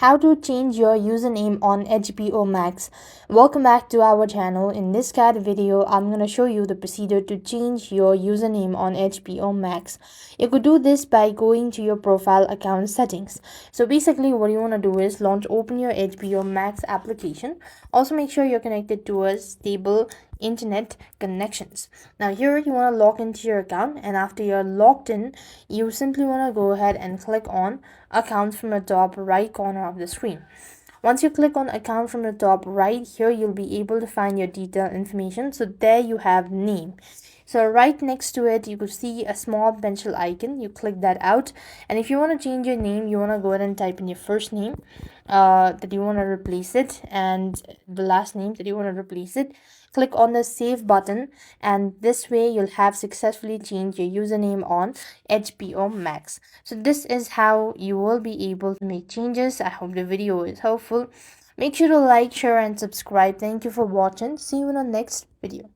How to change your username on HBO Max. Welcome back to our channel. In this CAD video, I'm going to show you the procedure to change your username on HBO Max. You could do this by going to your profile account settings. So basically what you want to do is open your HBO Max application. Also make sure you're connected to a stable internet connections. Now here you want to log into your account, and after you're logged in, you simply want to go ahead and click on account from the top right corner of the screen. Once you click on account from the top right here, you'll be able to find your detailed information. So there you have name. So right next to it, you could see a small pencil icon. You click that out, and if you want to change your name, you want to go ahead and type in your first name that you want to replace it, and the last name that you want to replace it. Click on the save button, and this way you'll have successfully changed your username on HBO Max. So this is how you will be able to make changes. I hope the video is helpful. Make sure to like, share, and subscribe. Thank you for watching. See you in the next video.